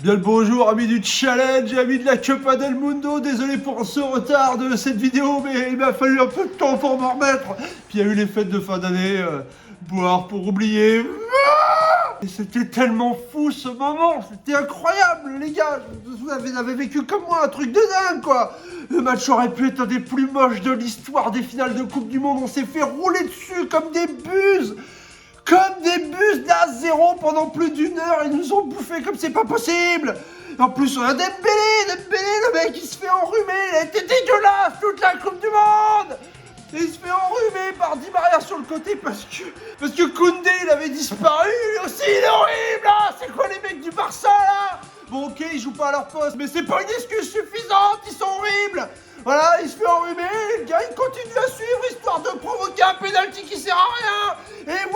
Bien le bonjour amis du challenge, amis de la Copa del Mundo, désolé pour ce retard de cette vidéo, mais il m'a fallu un peu de temps pour m'en remettre. Puis il y a eu les fêtes de fin d'année, boire pour oublier. Et c'était tellement fou ce moment, c'était incroyable les gars, vous avez vécu comme moi un truc de dingue quoi. Le match aurait pu être un des plus moches de l'histoire des finales de Coupe du Monde, on s'est fait rouler dessus comme des buses. Comme des bus d'A0 pendant plus d'une heure, ils nous ont bouffé comme c'est pas possible. En plus, on a Dembélé, le mec il se fait enrhumer, il a été dégueulasse toute la Coupe du Monde. Et il se fait enrhumer par Di Maria sur le côté parce que Koundé il avait disparu, lui aussi il est horrible là. C'est quoi les mecs du Barça là? Bon ok, ils jouent pas à leur poste, mais c'est pas une excuse suffisante, ils sont horribles. Voilà, il se fait enrhumer, le gars il continue à suivre histoire de provoquer un pénalty qui sert à rien. Et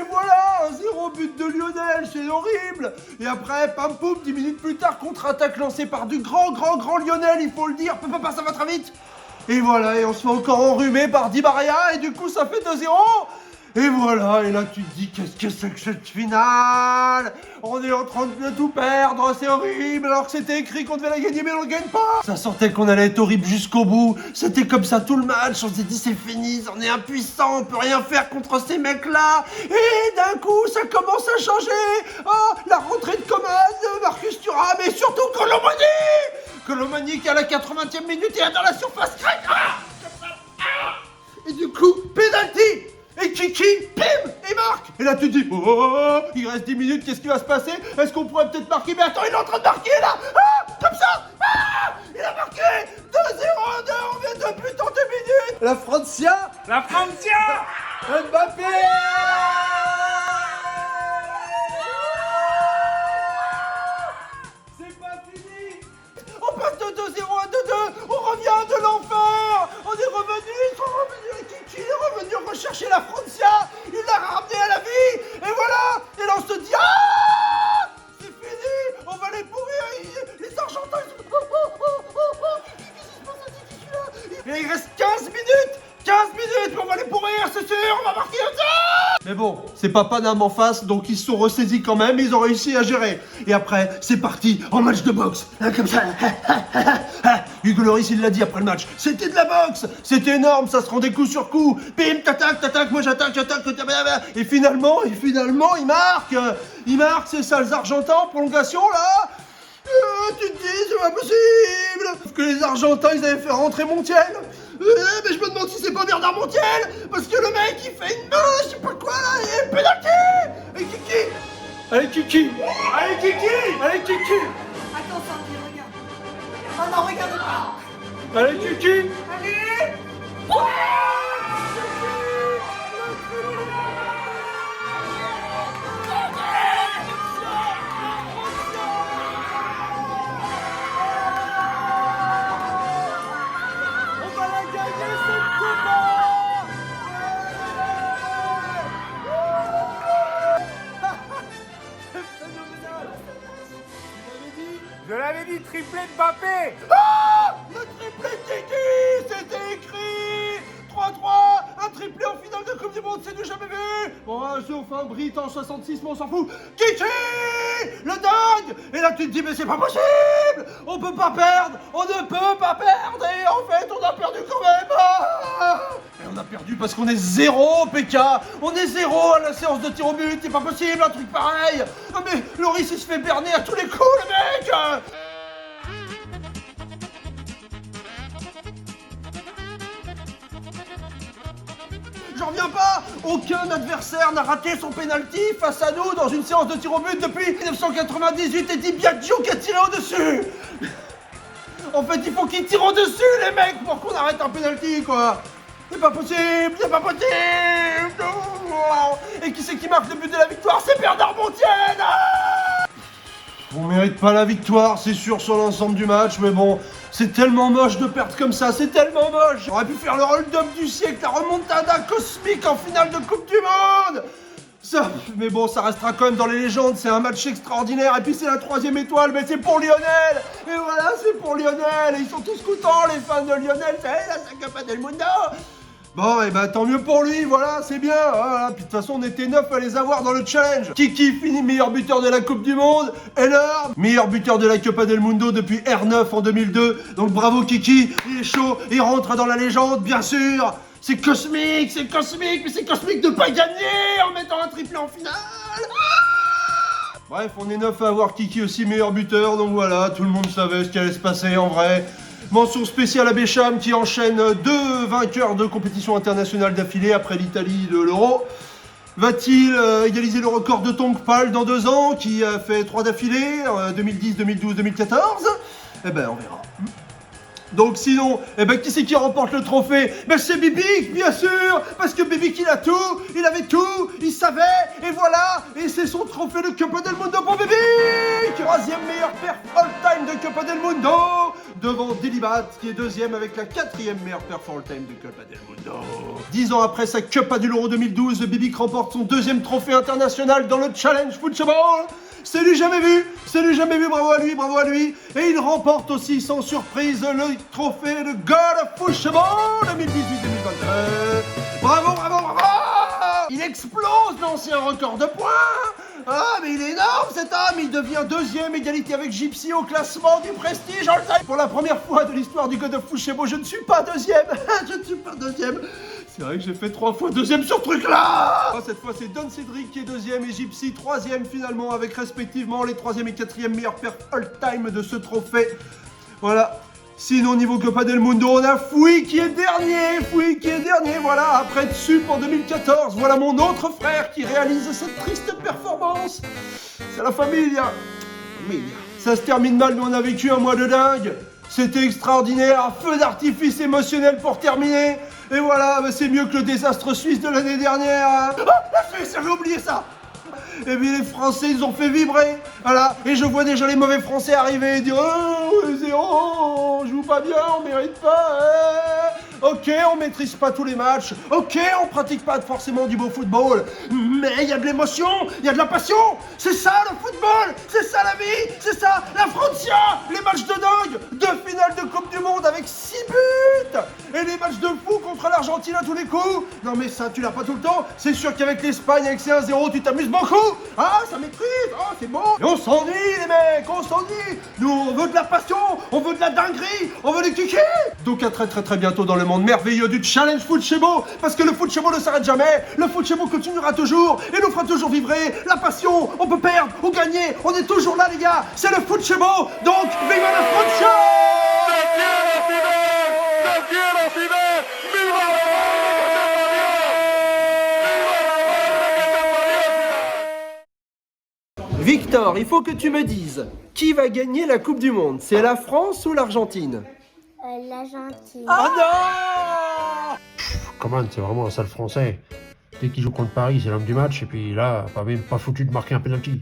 voilà, un 0 but de Lionel, c'est horrible. Et après, pam poum, 10 minutes plus tard, contre-attaque lancée par du grand Lionel, il faut le dire, papa, ça va très vite. Et voilà, et on se fait encore enrhumer par Di Maria, et du coup ça fait 2-0. Et voilà, et là tu te dis, qu'est-ce que c'est que cette finale? On est en train de tout perdre, c'est horrible, alors que c'était écrit qu'on devait la gagner, mais on ne gagne pas. Ça sentait qu'on allait être horrible jusqu'au bout, c'était comme ça tout le match, on s'est dit c'est fini, on est impuissant, on peut rien faire contre ces mecs-là. Et d'un coup, ça commence à changer. Oh, la rentrée de Coman, Marcus Thuram, mais surtout Colomani qui à la 80e minute est dans la surface grecque. Et du coup, penalty. Et Kiki, bim, il marque. Et là tu te dis, oh, il reste 10 minutes, qu'est-ce qui va se passer? Est-ce qu'on pourrait peut-être marquer? Mais attends, il est en train de marquer là. Comme ça. Il a marqué 2-0-2, on vient de but en 2 minutes. La Francia. Mbappé. C'est pas fini. On passe de 2-0 à 2-2, on revient de l'enfer. On est revenu, ils sont revenus. Kiki est revenu rechercher la Francia, il l'a ramené à la vie, et voilà. Et là on se dit, c'est fini, on va les pourrir, les Argentins, ils sont... Qu'est-ce qui se passe à Kiki là? Et il reste 15 minutes, on va les pourrir, c'est sûr, on va marquer un tir. Mais bon, c'est pas Paname en face, donc ils se sont ressaisis quand même, ils ont réussi à gérer. Et après, c'est parti en match de boxe, comme ça. Hugo Lloris, il l'a dit après le match, c'était de la boxe, c'était énorme, ça se rendait coup sur coup. Bim, tac, moi j'attaque, et finalement, il marque, c'est ça, les Argentins en prolongation là. Tu te dis, c'est pas possible. Sauf que les Argentins, ils avaient fait rentrer Montiel. Mais je me demande si c'est pas Bernard Montiel, parce que le mec, il fait une main, je sais pas quoi là, et pénalty. Et Kiki. Allez Kiki. Attends, Sandy, regarde. Oh non, regarde pas. Allez Kiki. Allez. Je l'avais dit, triplé de Mbappé. Le triplé de Kiki, c'était écrit 3-3, un triplé en finale de Coupe du Monde, c'est du jamais vu. Bon, sauf un Brit en 66, mais on s'en fout. Kiki, le dingue. Et là tu te dis, mais c'est pas possible. On peut pas perdre, on ne peut pas perdre. Et en fait, on a perdu quand même. Et on a perdu parce qu'on est 0, PK. On est 0 à la séance de tir au but, c'est pas possible, un truc pareil. Non mais Lloris, il se fait berner à tous les coups, le mec. J'en reviens pas. Aucun adversaire n'a raté son penalty face à nous dans une séance de tir au but depuis 1998 et Di Biagio qui a tiré au-dessus. En fait, il faut qu'ils tirent au-dessus, les mecs, pour qu'on arrête un penalty, quoi. C'est pas possible. Et qui c'est qui marque le but de la victoire? C'est Bernard Montiel. On mérite pas la victoire, c'est sûr, sur l'ensemble du match, mais bon, c'est tellement moche de perdre comme ça, c'est tellement moche. On aurait pu faire le hold-up du siècle, la remontada cosmique en finale de Coupe du Monde. Ça, mais bon, ça restera quand même dans les légendes, c'est un match extraordinaire, et puis c'est la 3e étoile, mais c'est pour Lionel. Et voilà, c'est pour Lionel, et ils sont tous contents, les fans de Lionel, c'est la Copa del Mundo. Bon, et bah tant mieux pour lui, voilà, c'est bien. Voilà. Puis de toute façon, on était 9 à les avoir dans le challenge. Kiki finit meilleur buteur de la Coupe du Monde. Énorme. Meilleur buteur de la Copa del Mundo depuis R9 en 2002. Donc bravo Kiki, il est chaud, il rentre dans la légende, bien sûr. C'est cosmique, mais c'est cosmique de pas gagner en mettant un triplé en finale. Bref, on est 9 à avoir Kiki aussi meilleur buteur, donc voilà, tout le monde savait ce qui allait se passer en vrai. Mention spéciale à Bécham qui enchaîne 2 vainqueurs de compétition internationale d'affilée après l'Italie de l'Euro. Va-t-il égaliser le record de Tongpal dans 2 ans, qui a fait 3 d'affilée, 2010, 2012, 2014 ? Eh ben, on verra. Donc sinon, eh ben qui c'est qui remporte le trophée? Ben c'est Bibic, bien sûr, parce que Bibic il a tout, il avait tout, il savait, et voilà, et c'est son trophée de Copa del Mundo pour Bibic. 3e meilleur perf all-time de Copa del Mundo, devant Dilibat, qui est 2e avec la 4e meilleure perf all-time de Copa del Mundo. 10 ans après sa Copa de l'Euro 2012, Bibic remporte son 2e trophée international dans le Challenge Football. C'est du jamais vu, bravo à lui. Et il remporte aussi sans surprise le trophée de God of Football 2018-2022. Bravo. Il explose l'ancien record de points. Ah, mais il est énorme cet homme, il devient 2e, égalité avec Gypsy au classement du prestige all-time. Pour la première fois de l'histoire du God of Football, je ne suis pas 2e. C'est vrai que j'ai fait 3 fois 2e sur ce truc-là. Cette fois, c'est Don Cédric qui est 2e et Gypsy 3e finalement, avec respectivement les 3e et 4e meilleurs perfs all-time de ce trophée. Voilà. Sinon, niveau Copa del Mundo, on a Fouy qui est dernier, voilà, après Tsup en 2014. Voilà mon autre frère qui réalise cette triste performance. C'est la famille. Ça se termine mal, mais on a vécu un mois de dingue. C'était extraordinaire, feu d'artifice émotionnel pour terminer. Et voilà, bah c'est mieux que le désastre suisse de l'année dernière. Ah, la Suisse, j'avais oublié ça. Et puis les Français, ils ont fait vibrer. Voilà, et je vois déjà les mauvais Français arriver et dire on joue pas bien, on mérite pas. Ok, on maîtrise pas tous les matchs. Ok, on pratique pas forcément du beau football. Mais il y a de l'émotion, il y a de la passion. C'est ça le football, c'est ça la vie, c'est ça la Francia. Les matchs de dingue, 2 finales de Coupe du Monde avec 6 buts. Et les matchs de fou contre l'Argentine à tous les coups. Non mais ça, tu l'as pas tout le temps. C'est sûr qu'avec l'Espagne, avec ces 1-0, tu t'amuses beaucoup. Ah, ça maîtrise, ah, c'est bon. Et on s'ennuie les mecs, on s'ennuie. Nous, on veut de la passion, on veut de la dinguerie, on veut des kikis. Donc à très bientôt dans le monde merveilleux du Challenge Football, parce que le football ne s'arrête jamais, le football continuera toujours et nous fera toujours vibrer la passion. On peut perdre ou gagner, on est toujours là les gars, c'est le football, donc vive le football. Victor, il faut que tu me dises, qui va gagner la Coupe du Monde? C'est la France ou l'Argentine? L'Argentine. Ah non! Coman, c'est vraiment un sale français. Dès qu'il joue contre Paris, c'est l'homme du match, et puis là, pas foutu de marquer un penalty.